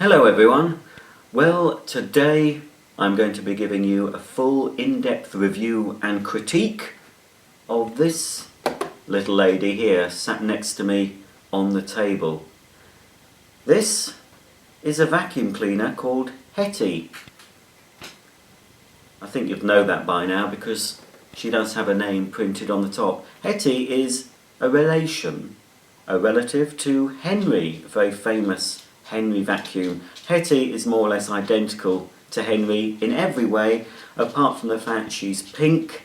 Hello everyone. Well, today I'm going to be giving you a full in-depth review and critique of this little lady here sat next to me on the table. This is a vacuum cleaner called Hetty. I think you'd know that by now because she does have a name printed on the top. Hetty is a relative to Henry, a very famous Henry vacuum. Hetty is more or less identical to Henry in every way, apart from the fact she's pink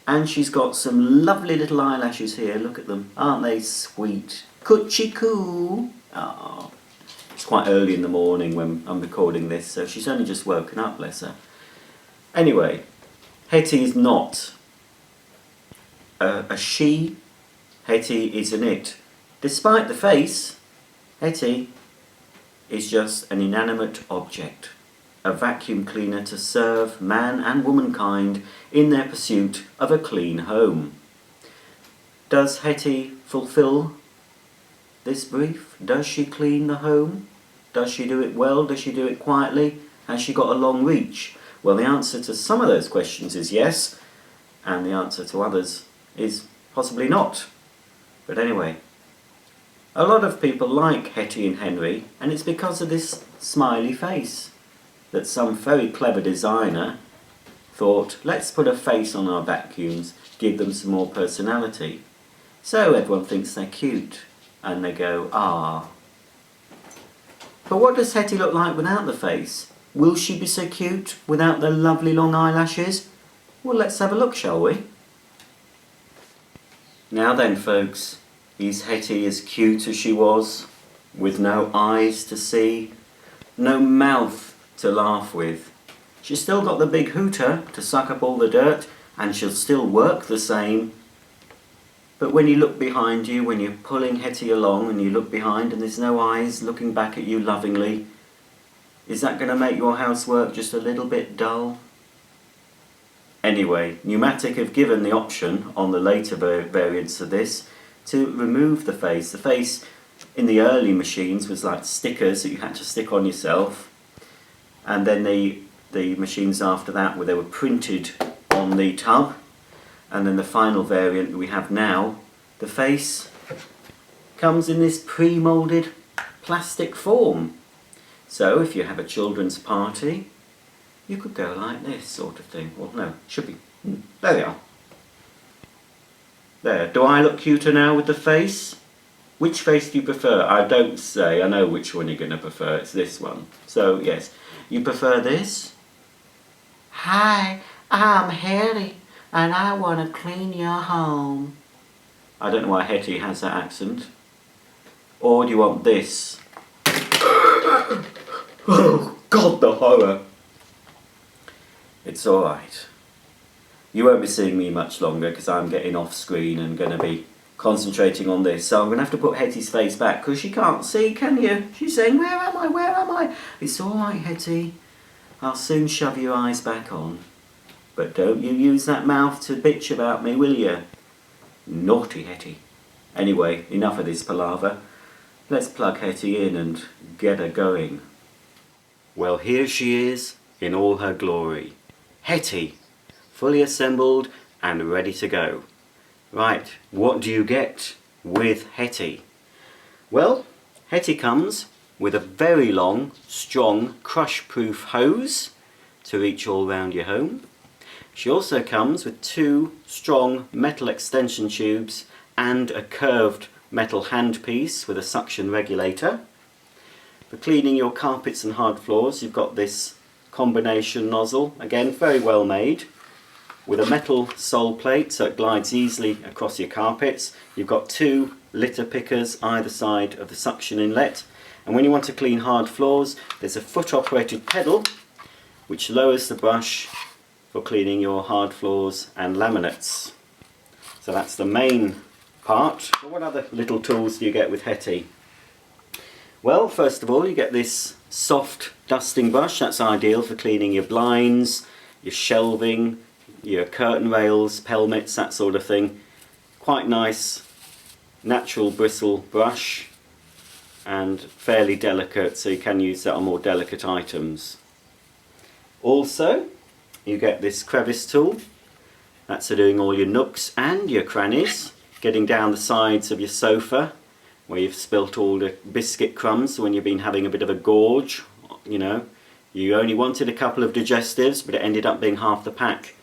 and she's got some lovely little eyelashes here. Look at them, aren't they sweet? Coochie coo. Oh, it's quite early in the morning when I'm recording this, so she's only just woken up, bless her. Anyway, Hetty is not a she. Hetty is an it. Despite the face, Hetty is just an inanimate object, a vacuum cleaner to serve man and womankind in their pursuit of a clean home. Does Hetty fulfill this brief? Does she clean the home? Does she do it well? Does she do it quietly? Has she got a long reach? Well, the answer to some of those questions is yes, and the answer to others is possibly not. But anyway, a lot of people like Hetty and Henry, and it's because of this smiley face that some very clever designer thought, let's put a face on our vacuums, give them some more personality. So everyone thinks they're cute, and they go, ah. But what does Hetty look like without the face? Will she be so cute without the lovely long eyelashes? Well, let's have a look, shall we? Now then, folks, is Hetty as cute as she was, with no eyes to see, no mouth to laugh with? She's still got the big hooter to suck up all the dirt, and she'll still work the same. But when you look behind you, when you're pulling Hetty along and you look behind and there's no eyes looking back at you lovingly, is that going to make your housework just a little bit dull? Anyway, Pneumatic have given the option on the later variants of this to remove the face. The face in the early machines was like stickers that you had to stick on yourself, and then the machines after that where they were printed on the tub, and then the final variant we have now, the face comes in this pre-moulded plastic form. So if you have a children's party, you could go like this sort of thing. Well, no, should be. There they are. There. Do I look cuter now with the face? Which face do you prefer? I don't say. I know which one you're going to prefer. It's this one. So, yes. You prefer this? Hi, I'm Hetty, and I want to clean your home. I don't know why Hetty has that accent. Or do you want this? Oh, God, the horror. It's alright. You won't be seeing me much longer because I'm getting off screen and going to be concentrating on this. So I'm going to have to put Hetty's face back because you can't see, can you? She's saying, where am I, where am I? It's alright, Hetty. I'll soon shove your eyes back on. But don't you use that mouth to bitch about me, will you? Naughty Hetty. Anyway, enough of this palaver. Let's plug Hetty in and get her going. Well, here she is in all her glory. Hetty, fully assembled and ready to go. Right, what do you get with Hetty? Well, Hetty comes with a very long, strong, crush-proof hose to reach all round your home. She also comes with two strong metal extension tubes and a curved metal handpiece with a suction regulator. For cleaning your carpets and hard floors, you've got this combination nozzle, again very well made, with a metal sole plate so it glides easily across your carpets. You've got two litter pickers either side of the suction inlet, and when you want to clean hard floors, there's a foot operated pedal which lowers the brush for cleaning your hard floors and laminates. So that's the main part. But what other little tools do you get with Hetty? Well, first of all, you get this soft dusting brush. That's ideal for cleaning your blinds, your shelving, your curtain rails, pelmets, that sort of thing. Quite nice natural bristle brush. and fairly delicate, so you can use that on more delicate items. Also, you get this crevice tool. That's for doing all your nooks and your crannies, getting down the sides of your sofa where you've spilt all the biscuit crumbs when you've been having a bit of a gorge. You know, you only wanted a couple of digestives, but it ended up being half the pack.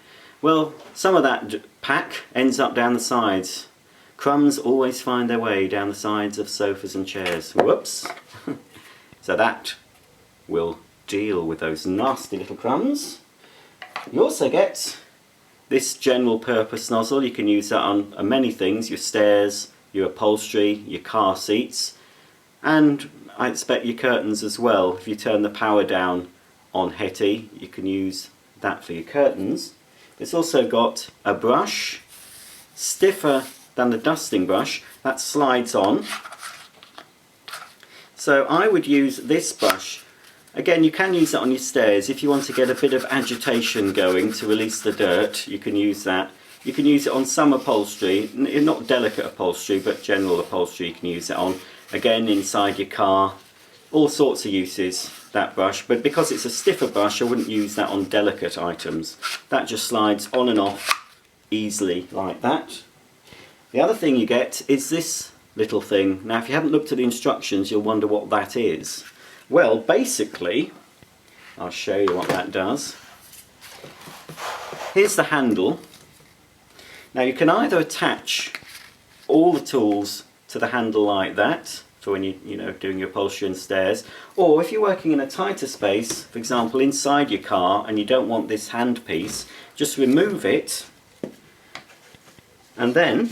Well, some of that pack ends up down the sides. Crumbs always find their way down the sides of sofas and chairs. Whoops! So that will deal with those nasty little crumbs. You also get this general purpose nozzle. You can use that on many things, your stairs, your upholstery, your car seats, and I expect your curtains as well. If you turn the power down on Hetty, you can use that for your curtains. It's also got a brush, stiffer than the dusting brush, that slides on. So I would use this brush. Again, you can use that on your stairs. If you want to get a bit of agitation going to release the dirt, you can use that. You can use it on some upholstery, not delicate upholstery, but general upholstery you can use it on. Again, inside your car, all sorts of uses, that brush. But because it's a stiffer brush, I wouldn't use that on delicate items. That just slides on and off easily like that. The other thing you get is this little thing. Now, if you haven't looked at the instructions, you'll wonder what that is. Well, basically, I'll show you what that does. Here's the handle. Now, you can either attach all the tools to the handle like that, for when you're doing your upholstery and stairs, or if you're working in a tighter space, for example, inside your car, and you don't want this handpiece, just remove it, and then,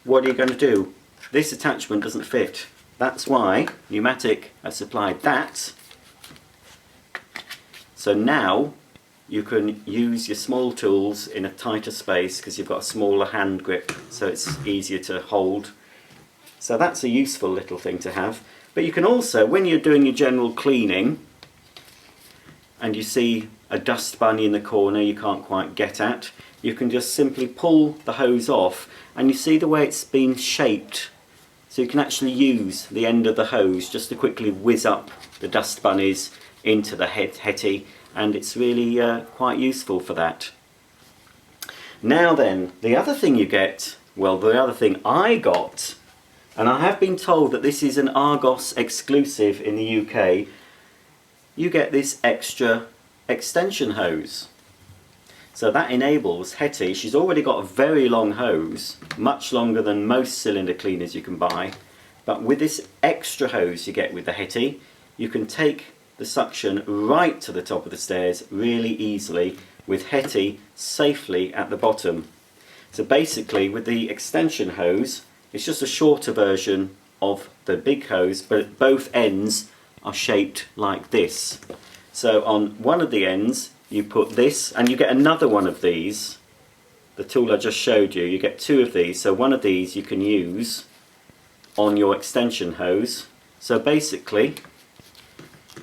what are you going to do? This attachment doesn't fit. That's why Numatic has supplied that. So now you can use your small tools in a tighter space because you've got a smaller hand grip, so it's easier to hold. So that's a useful little thing to have. But you can also, when you're doing your general cleaning and you see a dust bunny in the corner you can't quite get at, you can just simply pull the hose off, and you see the way it's been shaped. So you can actually use the end of the hose just to quickly whiz up the dust bunnies into the Hetty, and it's really quite useful for that. Now then, the other thing you get, well, the other thing I got, and I have been told that this is an Argos exclusive in the UK, you get this extra extension hose. So that enables Hetty, she's already got a very long hose, much longer than most cylinder cleaners you can buy, but with this extra hose you get with the Hetty, you can take the suction right to the top of the stairs really easily, with Hetty safely at the bottom. So basically with the extension hose, it's just a shorter version of the big hose, but both ends are shaped like this. So on one of the ends you put this, and you get another one of these. The tool I just showed you, you get two of these, so one of these you can use on your extension hose. So basically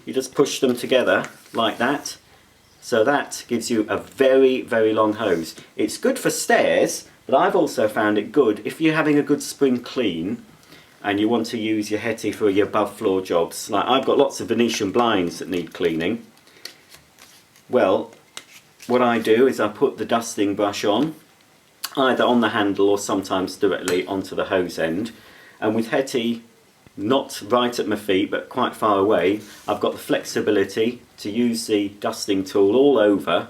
you just push them together like that, so that gives you a very, very long hose. It's good for stairs, but I've also found it good if you're having a good spring clean and you want to use your Hetty for your above floor jobs. Like I've got lots of Venetian blinds that need cleaning. Well, what I do is I put the dusting brush on, either on the handle or sometimes directly onto the hose end, and with Hetty not right at my feet but quite far away, I've got the flexibility to use the dusting tool all over.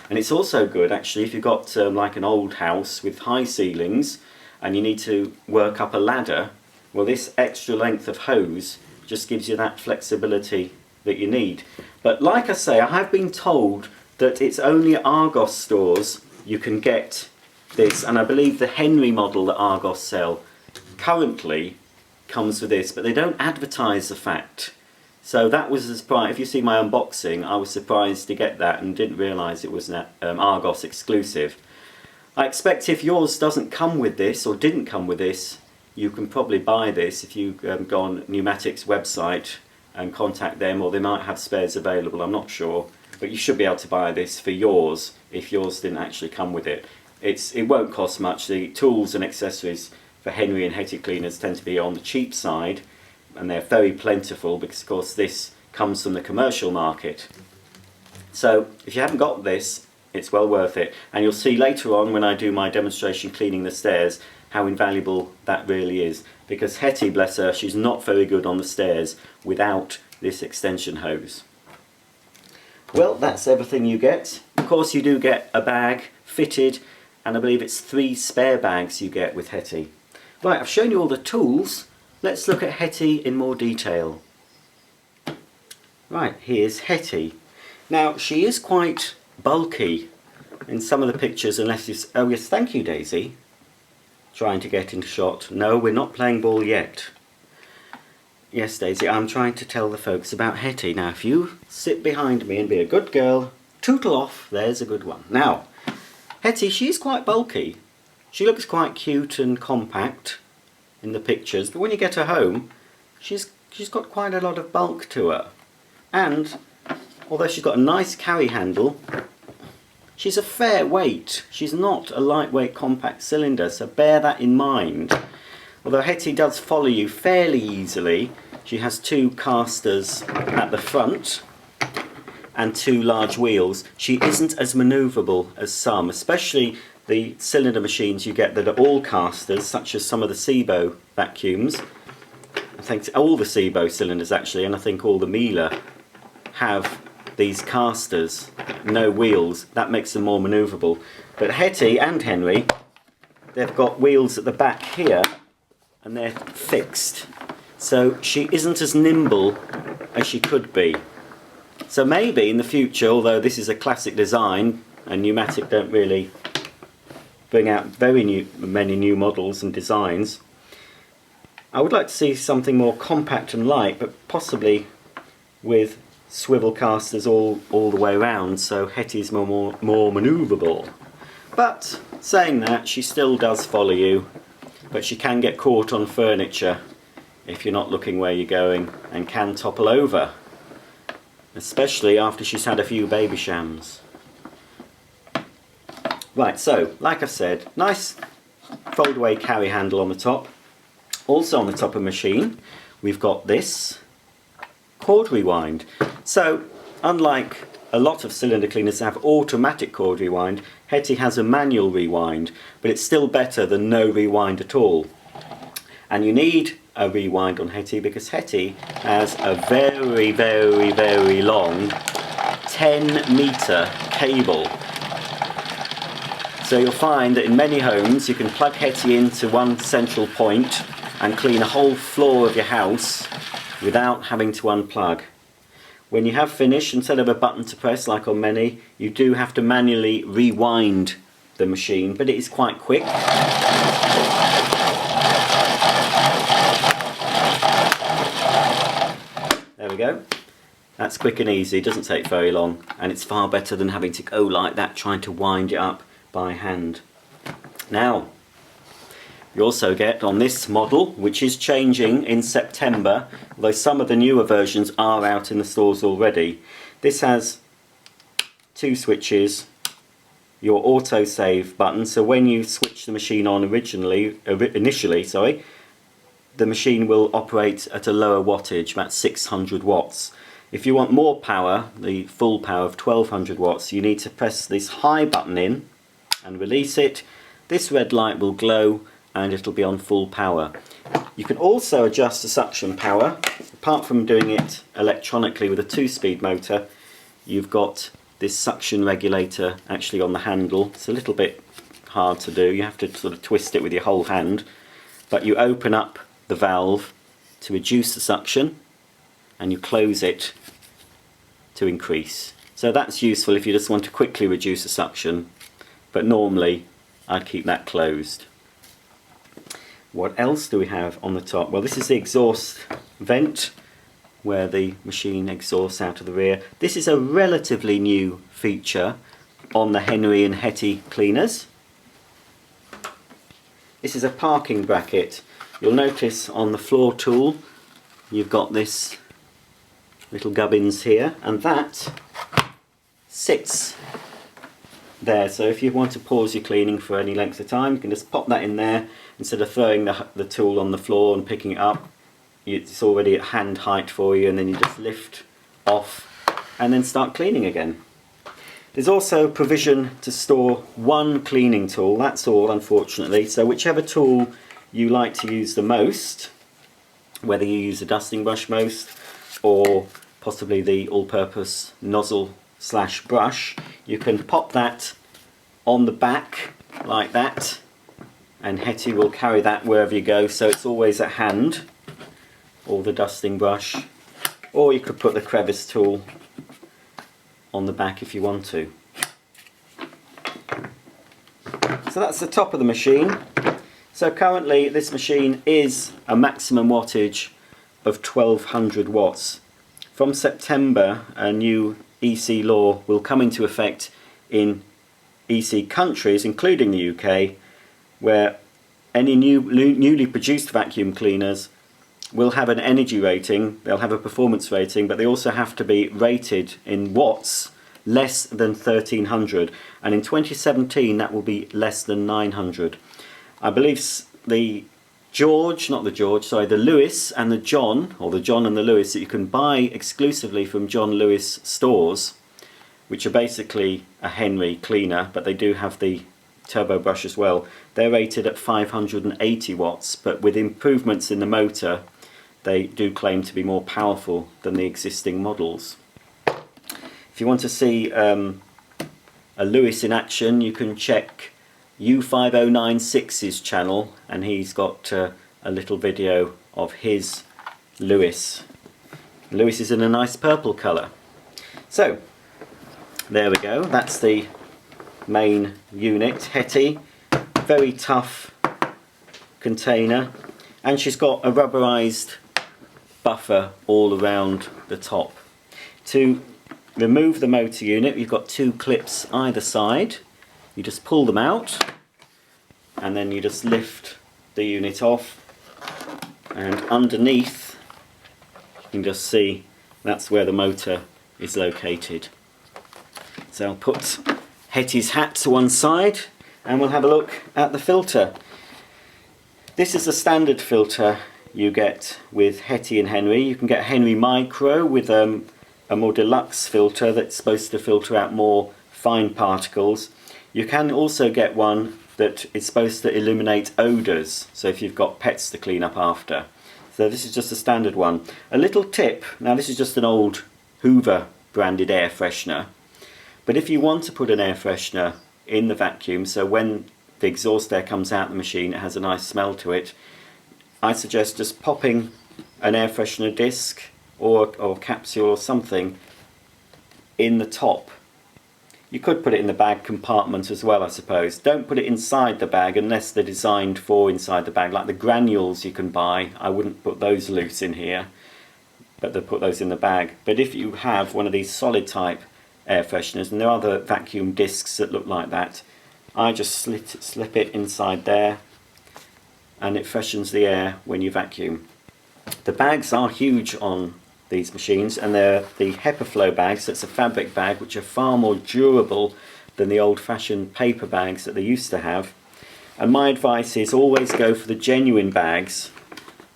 And it's also good actually if you've got like an old house with high ceilings and you need to work up a ladder. Well, this extra length of hose just gives you that flexibility that you need. But like I say, I have been told that it's only at Argos stores you can get this, and I believe the Henry model that Argos sell currently comes with this, but they don't advertise the fact. So that was a surprise. If you see my unboxing, I was surprised to get that and didn't realise it was an Argos exclusive. I expect if yours doesn't come with this or didn't come with this, you can probably buy this if you go on Numatic's website and contact them, or they might have spares available, I'm not sure. But you should be able to buy this for yours if yours didn't actually come with it. It won't cost much. The tools and accessories for Henry and Hetty cleaners tend to be on the cheap side, and they're very plentiful because of course this comes from the commercial market. So if you haven't got this, it's well worth it, and you'll see later on when I do my demonstration cleaning the stairs how invaluable that really is, because Hetty, bless her, she's not very good on the stairs without this extension hose. Well, that's everything you get. Of course you do get a bag fitted, and I believe it's 3 spare bags you get with Hetty. Right, I've shown you all the tools. Let's look at Hetty in more detail. Right, here's Hetty. Now, she is quite bulky in some of the pictures, unless it's... Oh yes, thank you, Daisy. Trying to get into shot. No, we're not playing ball yet. Yes, Daisy, I'm trying to tell the folks about Hetty. Now, if you sit behind me and be a good girl, tootle off, there's a good one. Now, Hetty, she's quite bulky. She looks quite cute and compact in the pictures, but when you get her home, she's got quite a lot of bulk to her. And, although she's got a nice carry handle, she's a fair weight. She's not a lightweight compact cylinder, so bear that in mind. Although Hetty does follow you fairly easily, she has 2 casters at the front and 2 large wheels. She isn't as manoeuvrable as some, especially the cylinder machines you get that are all casters, such as some of the Sebo vacuums. I think all the Sebo cylinders actually, and I think all the Miele have these casters, no wheels. That makes them more manoeuvrable. But Hetty and Henry, they've got wheels at the back here, and they're fixed. So she isn't as nimble as she could be. So maybe in the future, although this is a classic design, and Pneumatic don't really bring out many new models and designs, I would like to see something more compact and light, but possibly with swivel casters all the way around, so Hetty's more manoeuvrable. But saying that, she still does follow you, but she can get caught on furniture if you're not looking where you're going, and can topple over, especially after she's had a few baby shams. Right, so like I've said, nice fold away carry handle on the top. Also on the top of the machine we've got this cord rewind. So unlike a lot of cylinder cleaners that have automatic cord rewind, Hetty has a manual rewind, but it's still better than no rewind at all. And you need a rewind on Hetty because Hetty has a very, very, very long 10-metre cable. So you'll find that in many homes you can plug Hetty into one central point and clean a whole floor of your house without having to unplug. When you have finished, instead of a button to press like on many, you do have to manually rewind the machine, but it is quite quick. There we go. That's quick and easy, it doesn't take very long, and it's far better than having to go like that trying to wind it up by hand. Now, you also get on this model, which is changing in September, although some of the newer versions are out in the stores already. This has 2 switches, your autosave button, so when you switch the machine on initially, the machine will operate at a lower wattage, about 600 watts. If you want more power, the full power of 1200 watts, you need to press this high button in and release it. This red light will glow and it'll be on full power. You can also adjust the suction power. Apart from doing it electronically with a 2-speed motor, you've got this suction regulator actually on the handle. It's a little bit hard to do, you have to sort of twist it with your whole hand, but you open up the valve to reduce the suction and you close it to increase. So that's useful if you just want to quickly reduce the suction, but normally I'd keep that closed. What else do we have on the top? Well, this is the exhaust vent where the machine exhausts out of the rear. This is a relatively new feature on the Henry and Hetty cleaners. This is a parking bracket. You'll notice on the floor tool you've got this little gubbins here, and that sits there, so if you want to pause your cleaning for any length of time, you can just pop that in there. Instead of throwing the tool on the floor and picking it up, it's already at hand height for you, and then you just lift off and then start cleaning again. There's also provision to store one cleaning tool, that's all, unfortunately. So whichever tool you like to use the most, whether you use a dusting brush most or possibly the all-purpose nozzle / brush, you can pop that on the back like that, and Hetty will carry that wherever you go, so it's always at hand, or the dusting brush, or you could put the crevice tool on the back if you want to. So that's the top of the machine. So currently this machine is a maximum wattage of 1200 watts. From September, a new EC law will come into effect in EC countries, including the UK, where any newly produced vacuum cleaners will have an energy rating, they'll have a performance rating, but they also have to be rated in watts less than 1300, and in 2017 that will be less than 900. I believe the Lewis and the John, or the John and the Lewis, that you can buy exclusively from John Lewis stores, which are basically a Henry cleaner, but they do have the turbo brush as well. They're rated at 580 watts, but with improvements in the motor, they do claim to be more powerful than the existing models. If you want to see a Lewis in action, you can check U5096's channel, and he's got a little video of his Lewis. Lewis is in a nice purple colour. So there we go, that's the main unit. Hetty, very tough container, and she's got a rubberized buffer all around the top. To remove the motor unit, you've got two clips either side. You just pull them out, and then you just lift the unit off, and underneath you can just see that's where the motor is located. So I'll put Hetty's hat to one side and we'll have a look at the filter. This is a standard filter you get with Hetty and Henry. You can get Henry Micro with a more deluxe filter that's supposed to filter out more fine particles. You can also get one that is supposed to eliminate odours, so if you've got pets to clean up after. So this is just a standard one. A little tip, now this is just an old Hoover branded air freshener, but if you want to put an air freshener in the vacuum, so when the exhaust air comes out the machine it has a nice smell to it, I suggest just popping an air freshener disc or capsule or something in the top. You could put it in the bag compartment as well, I suppose. Don't put it inside the bag unless they're designed for inside the bag, like the granules you can buy. I wouldn't put those loose in here, but they'll put those in the bag. But if you have one of these solid type air fresheners, and there are other vacuum discs that look like that, I just slip it inside there and it freshens the air when you vacuum. The bags are huge on these machines, and they're the HEPA-Flow bags. That's a fabric bag, which are far more durable than the old-fashioned paper bags that they used to have. And my advice is always go for the genuine bags,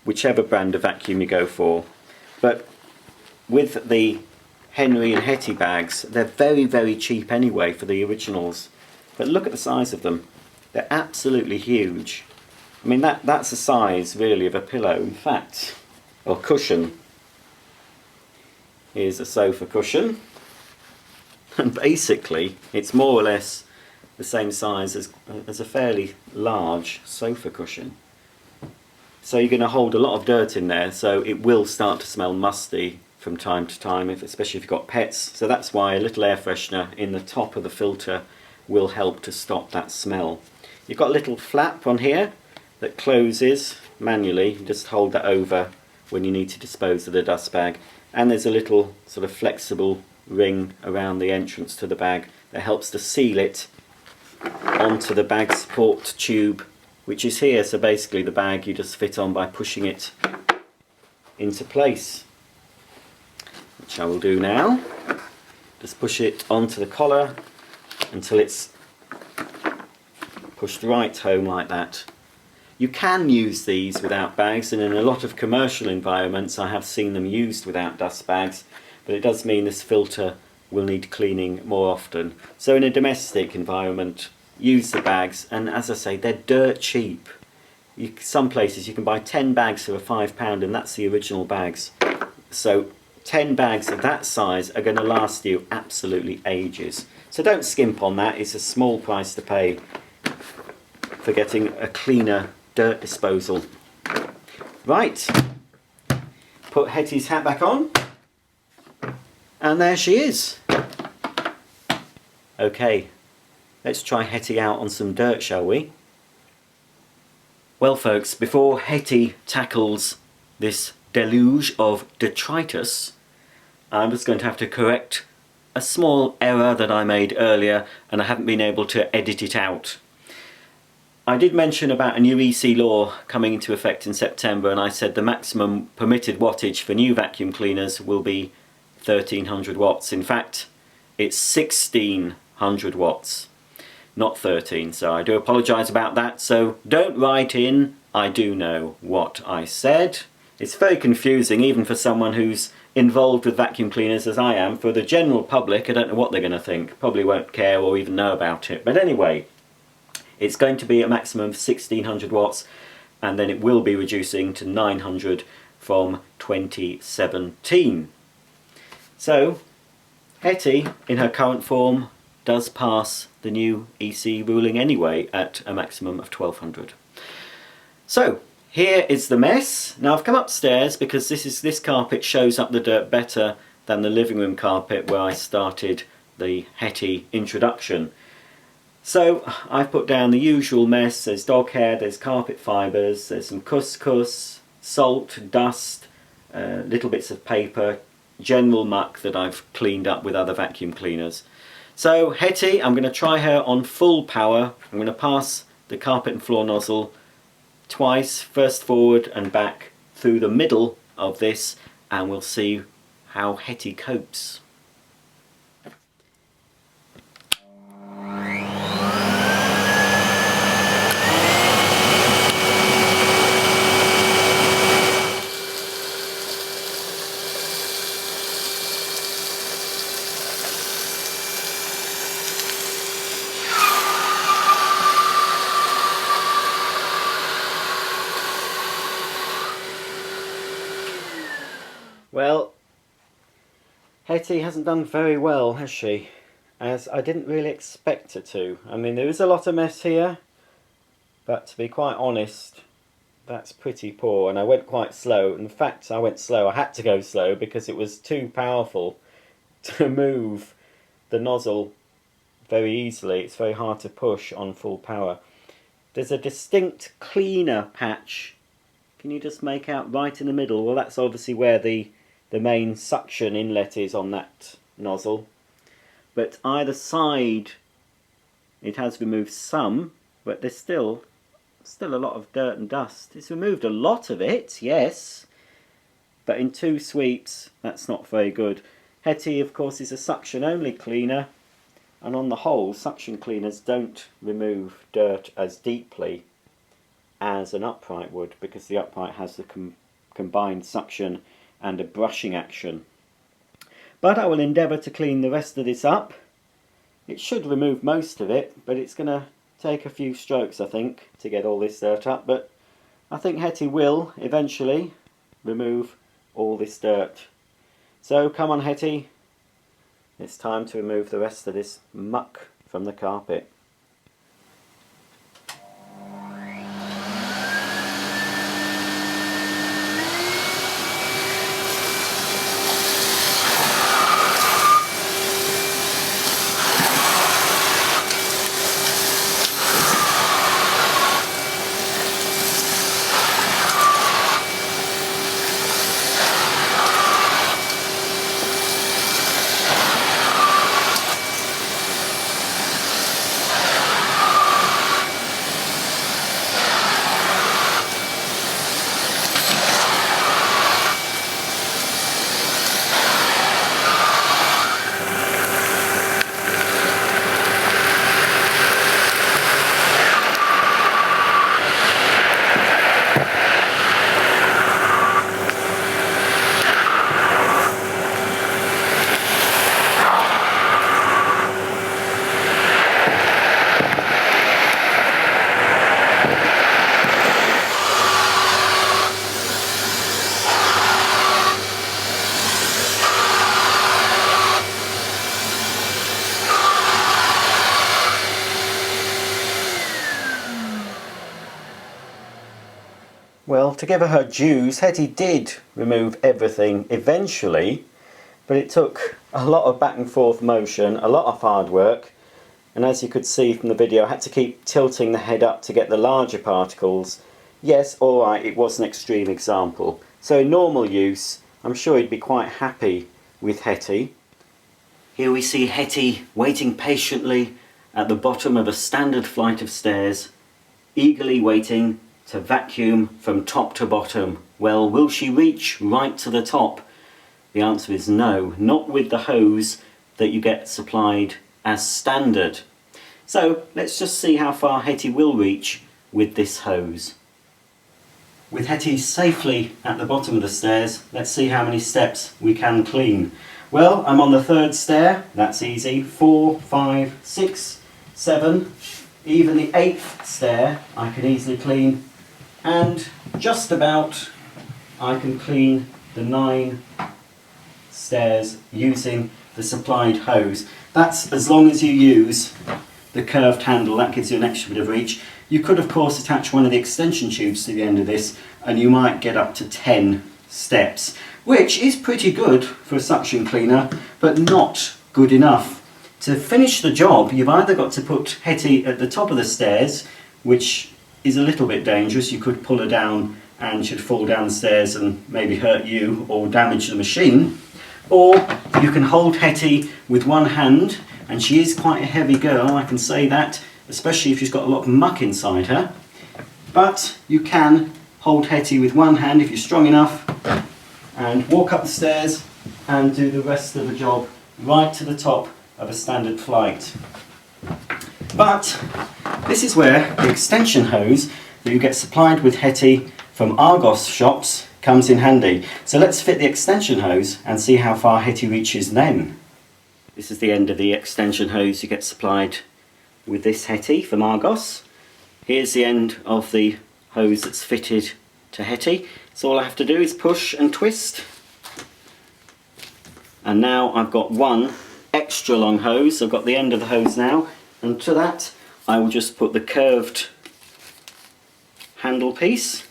whichever brand of vacuum you go for. But with the Henry and Hetty bags, they're very, very cheap anyway for the originals. But look at the size of them. They're absolutely huge. I mean, that's the size, really, of a pillow, in fact, or cushion. Here's a sofa cushion, and basically it's more or less the same size as a fairly large sofa cushion. So you're going to hold a lot of dirt in there, so it will start to smell musty from time to time, especially if you've got pets. So that's why a little air freshener in the top of the filter will help to stop that smell. You've got a little flap on here that closes manually. You just hold that over when you need to dispose of the dust bag. And there's a little sort of flexible ring around the entrance to the bag that helps to seal it onto the bag support tube, which is here. So basically the bag you just fit on by pushing it into place, which I will do now. Just push it onto the collar until it's pushed right home like that. You can use these without bags, and in a lot of commercial environments I have seen them used without dust bags, but it does mean this filter will need cleaning more often. So in a domestic environment, use the bags, and as I say, they're dirt cheap. Some places you can buy 10 bags for £5, and that's the original bags. So 10 bags of that size are going to last you absolutely ages. So don't skimp on that. It's a small price to pay for getting a cleaner dirt disposal. Right, put Hetty's hat back on, and there she is. Okay, let's try Hetty out on some dirt, shall we? Well folks, before Hetty tackles this deluge of detritus, I'm just going to have to correct a small error that I made earlier, and I haven't been able to edit it out. I did mention about a new EC law coming into effect in September, and I said the maximum permitted wattage for new vacuum cleaners will be 1300 watts. In fact, it's 1600 watts, not 13, so I do apologise about that. So don't write in, I do know what I said. It's very confusing, even for someone who's involved with vacuum cleaners as I am. For the general public, I don't know what they're going to think. Probably won't care or even know about it. But anyway, it's going to be a maximum of 1600 watts, and then it will be reducing to 900 from 2017. So Hetty, in her current form, does pass the new EC ruling anyway at a maximum of 1200. So here is the mess. Now I've come upstairs because this carpet shows up the dirt better than the living room carpet where I started the Hetty introduction. So I've put down the usual mess. There's dog hair, there's carpet fibres, there's some couscous, salt, dust, little bits of paper, general muck that I've cleaned up with other vacuum cleaners. So Hetty, I'm going to try her on full power. I'm going to pass the carpet and floor nozzle twice, first forward and back through the middle of this, and we'll see how Hetty copes. Well, Hetty hasn't done very well, has she? As I didn't really expect her to. I mean, there is a lot of mess here, but to be quite honest, that's pretty poor, and I went quite slow. In fact, I went slow. I had to go slow because it was too powerful to move the nozzle very easily. It's very hard to push on full power. There's a distinct cleaner patch. Can you just make out right in the middle? Well, that's obviously where the main suction inlet is on that nozzle. But either side it has removed some, but there's still a lot of dirt and dust. It's removed a lot of it, yes, but in 2 sweeps that's not very good. Hetty, of course, is a suction only cleaner, and on the whole suction cleaners don't remove dirt as deeply as an upright would, because the upright has the combined suction and a brushing action. But I will endeavour to clean the rest of this up. It should remove most of it, but it's going to take a few strokes, I think, to get all this dirt up. But I think Hetty will eventually remove all this dirt. So come on, Hetty, it's time to remove the rest of this muck from the carpet. Well, to give her her dues, Hetty did remove everything eventually, but it took a lot of back and forth motion, a lot of hard work, and as you could see from the video, I had to keep tilting the head up to get the larger particles. Yes, alright, it was an extreme example. So in normal use, I'm sure you'd be quite happy with Hetty. Here we see Hetty waiting patiently at the bottom of a standard flight of stairs, eagerly waiting to vacuum from top to bottom. Well, will she reach right to the top? The answer is no, not with the hose that you get supplied as standard. So let's just see how far Hetty will reach with this hose. With Hetty safely at the bottom of the stairs, let's see how many steps we can clean. Well, I'm on the 3rd stair, that's easy. 4, 5, 6, 7, even the 8th stair I can easily clean, and just about I can clean the 9 stairs using the supplied hose. That's as long as you use the curved handle, that gives you an extra bit of reach. You could of course attach one of the extension tubes to the end of this and you might get up to 10 steps, which is pretty good for a suction cleaner, but not good enough. To finish the job, you've either got to put Hetty at the top of the stairs, which is a little bit dangerous. You could pull her down and she'd fall down the stairs and maybe hurt you or damage the machine. Or you can hold Hetty with one hand, and she is quite a heavy girl, I can say that, especially if she's got a lot of muck inside her. But you can hold Hetty with one hand if you're strong enough and walk up the stairs and do the rest of the job right to the top of a standard flight. But this is where the extension hose that you get supplied with Hetty from Argos shops comes in handy. So let's fit the extension hose and see how far Hetty reaches then. This is the end of the extension hose you get supplied with this Hetty from Argos. Here's the end of the hose that's fitted to Hetty. So all I have to do is push and twist. And now I've got one extra long hose. I've got the end of the hose now, and to that I will just put the curved handle piece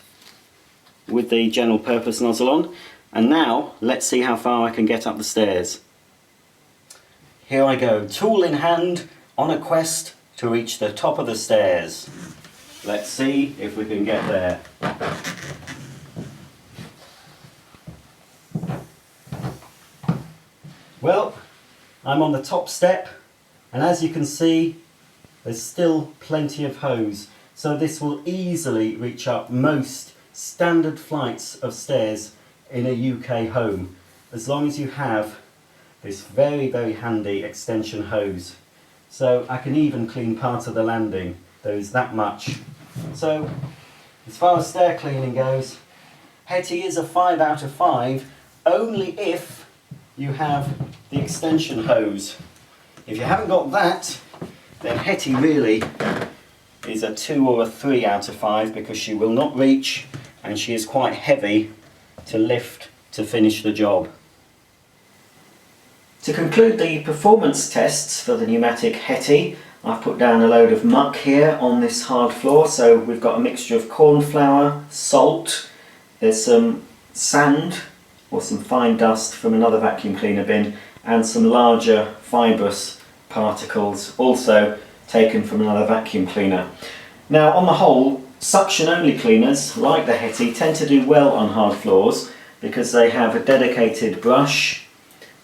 with the general purpose nozzle on. And now let's see how far I can get up the stairs. Here I go, tool in hand, on a quest to reach the top of the stairs. Let's see if we can get there. Well, I'm on the top step, and as you can see, there's still plenty of hose. So this will easily reach up most standard flights of stairs in a UK home, as long as you have this very, very handy extension hose. So I can even clean part of the landing. There is that much. So as far as stair cleaning goes, Hetty is a 5 out of 5 only if you have the extension hose. If you haven't got that, then Hetty really is a 2 or a 3 out of 5 because she will not reach and she is quite heavy to lift to finish the job. To conclude the performance tests for the pneumatic Hetty, I've put down a load of muck here on this hard floor. So we've got a mixture of corn flour, salt, there's some sand or some fine dust from another vacuum cleaner bin, and some larger fibrous particles also taken from another vacuum cleaner. Now on the whole, suction only cleaners like the Hetty tend to do well on hard floors because they have a dedicated brush.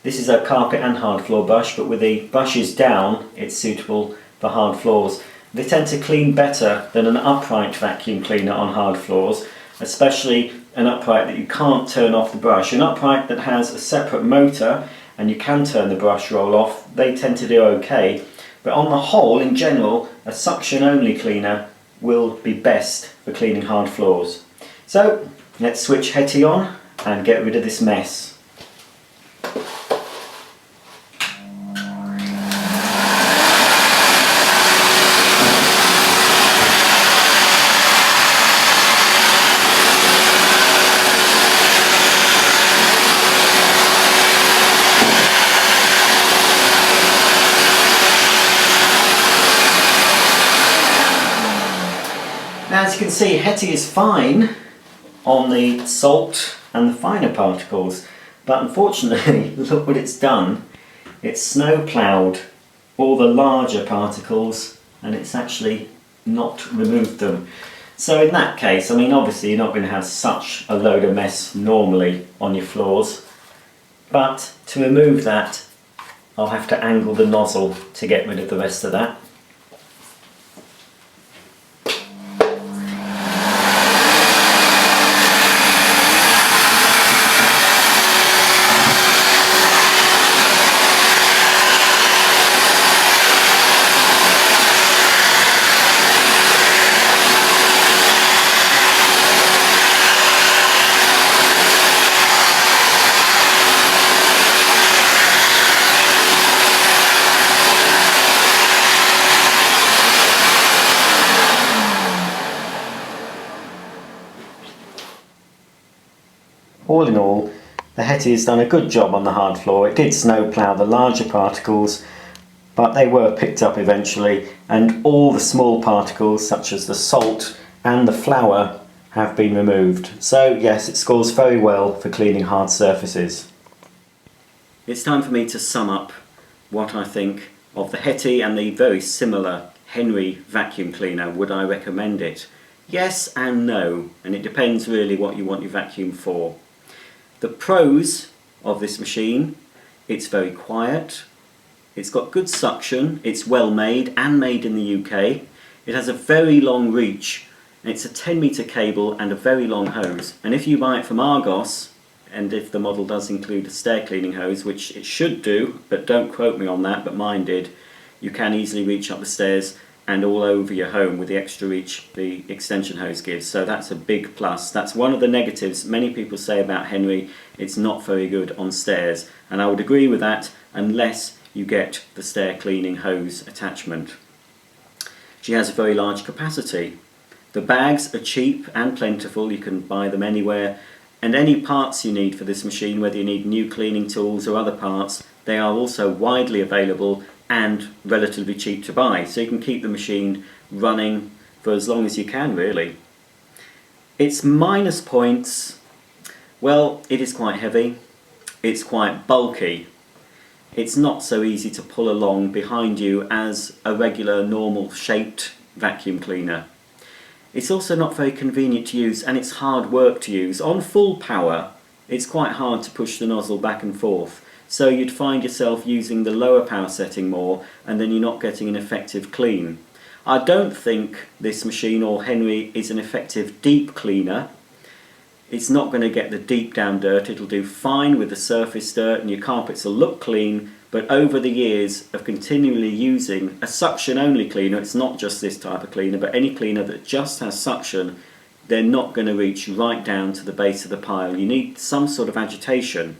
This is a carpet and hard floor brush, but with the brushes down it's suitable for hard floors. They tend to clean better than an upright vacuum cleaner on hard floors, especially an upright that you can't turn off the brush. An upright that has a separate motor and you can turn the brush roll off, they tend to do okay. But on the whole, in general, a suction only cleaner will be best for cleaning hard floors. So let's switch Hetty on and get rid of this mess. Now as you can see, Hetty is fine, on the salt and the finer particles, but unfortunately look what it's done. It's snow ploughed all the larger particles and it's actually not removed them. So in that case, I mean, obviously you're not going to have such a load of mess normally on your floors, but to remove that I'll have to angle the nozzle to get rid of the rest of that. All in all, the Hetty has done a good job on the hard floor. It did snow plough the larger particles, but they were picked up eventually, and all the small particles such as the salt and the flour have been removed. So yes, it scores very well for cleaning hard surfaces. It's time for me to sum up what I think of the Hetty and the very similar Henry vacuum cleaner. Would I recommend it? Yes and no, and it depends really what you want your vacuum for. The pros of this machine: it's very quiet, it's got good suction, it's well made and made in the UK, it has a very long reach, and it's a 10-metre cable and a very long hose. And if you buy it from Argos, and if the model does include a stair cleaning hose, which it should do, but don't quote me on that, but mine did, you can easily reach up the stairs and all over your home with the extra reach the extension hose gives. So that's a big plus. That's one of the negatives many people say about Henry: it's not very good on stairs, and I would agree with that unless you get the stair cleaning hose attachment. She has a very large capacity. The bags are cheap and plentiful, you can buy them anywhere, and any parts you need for this machine, whether you need new cleaning tools or other parts, they are also widely available and relatively cheap to buy, so you can keep the machine running for as long as you can, really. Its minus points: well, it is quite heavy, it's quite bulky, it's not so easy to pull along behind you as a regular normal shaped vacuum cleaner. It's also not very convenient to use, and it's hard work to use. On full power it's quite hard to push the nozzle back and forth, so you'd find yourself using the lower power setting more, and then you're not getting an effective clean. I don't think this machine or Henry is an effective deep cleaner. It's not going to get the deep down dirt. It'll do fine with the surface dirt and your carpets will look clean, but over the years of continually using a suction only cleaner, it's not just this type of cleaner, but any cleaner that just has suction, they're not going to reach right down to the base of the pile. You need some sort of agitation.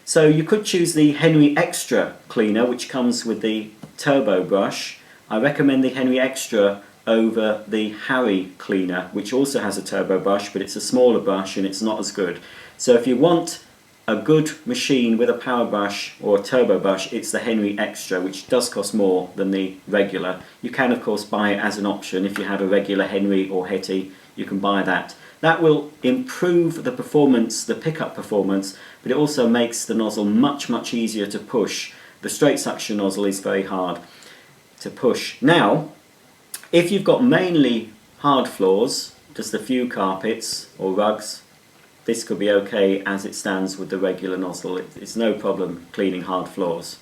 So you could choose the Henry Extra cleaner, which comes with the turbo brush. I recommend the Henry Extra over the Harry cleaner, which also has a turbo brush, but it's a smaller brush and it's not as good. So if you want a good machine with a power brush or a turbo brush, it's the Henry Extra, which does cost more than the regular. You can of course buy it as an option. If you have a regular Henry or Hetty, you can buy that. That will improve the performance, the pickup performance, but it also makes the nozzle much easier to push. The straight suction nozzle is very hard to push. Now, if you've got mainly hard floors, just a few carpets or rugs, this could be okay as it stands with the regular nozzle. It's no problem cleaning hard floors.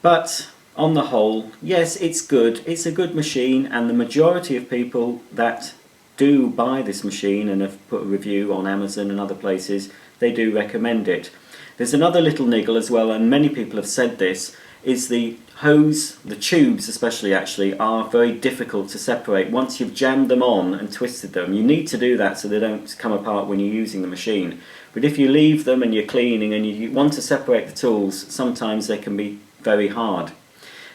But on the whole, yes, it's good. It's a good machine, and the majority of people that do buy this machine and have put a review on Amazon and other places, they do recommend it. There's another little niggle as well, and many people have said this, is the hose, the tubes especially actually, are very difficult to separate. Once you've jammed them on and twisted them, you need to do that so they don't come apart when you're using the machine. But if you leave them and you're cleaning and you want to separate the tools, sometimes they can be very hard.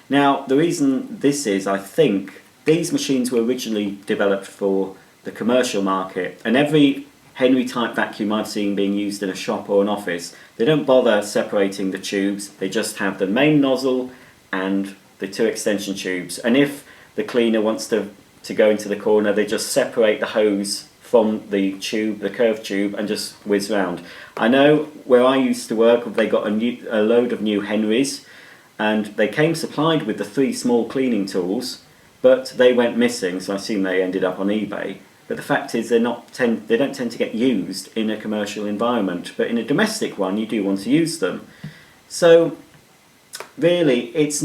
Now, the reason this is, I think, these machines were originally developed for the commercial market, and every Henry type vacuum I've seen being used in a shop or an office, they don't bother separating the tubes. They just have the main nozzle and the two extension tubes, and if the cleaner wants to go into the corner, they just separate the hose from the tube, the curved tube, and just whiz round. I know where I used to work, they got a load of new Henrys, and they came supplied with the 3 small cleaning tools, but they went missing, so I assume they ended up on eBay. But the fact is they don't tend to get used in a commercial environment, but in a domestic one you do want to use them. So really it's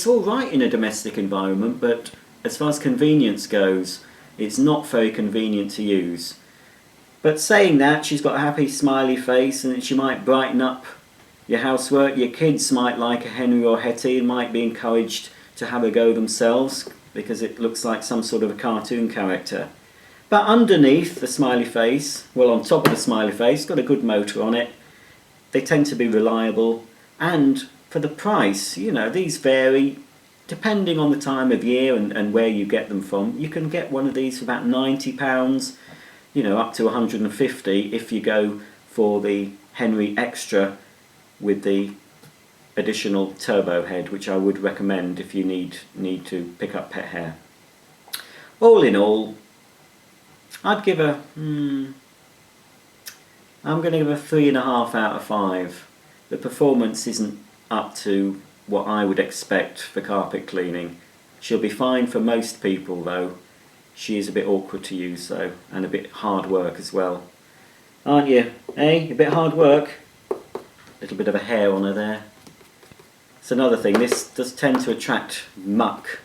all right in a domestic environment, but as far as convenience goes, it's not very convenient to use. But saying that, she's got a happy smiley face and she might brighten up your housework. Your kids might like a Henry or Hetty and might be encouraged to have a go themselves because it looks like some sort of a cartoon character. But underneath the smiley face, well, on top of the smiley face, got a good motor on it. They tend to be reliable, and for the price, you know, these vary depending on the time of year and where you get them from. You can get one of these for about £90, you know, up to 150 if you go for the Henry Extra with the additional turbo head, which I would recommend if you need to pick up pet hair. All in all, I'd give I'm going to give a 3.5 out of 5. The performance isn't up to what I would expect for carpet cleaning. She'll be fine for most people though. She is a bit awkward to use though, and a bit hard work as well. Aren't you? Eh? A bit hard work? Little bit of a hair on her there. It's another thing, this does tend to attract muck.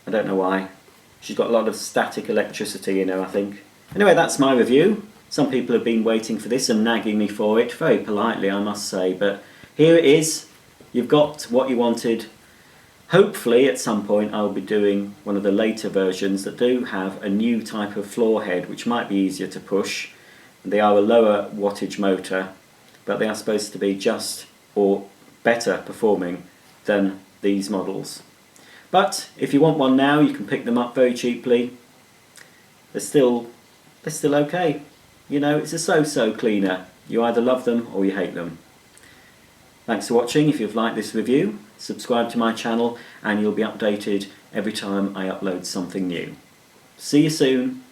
I don't know why. She's got a lot of static electricity in her, I think. Anyway, that's my review. Some people have been waiting for this and nagging me for it, very politely I must say, but here it is. You've got what you wanted. Hopefully at some point I'll be doing one of the later versions that do have a new type of floor head which might be easier to push. They are a lower wattage motor, but they are supposed to be just or better performing than these models. But if you want one now, you can pick them up very cheaply. They're still okay. You know, it's a so-so cleaner. You either love them or you hate them. Thanks for watching. If you've liked this review, subscribe to my channel and you'll be updated every time I upload something new. See you soon.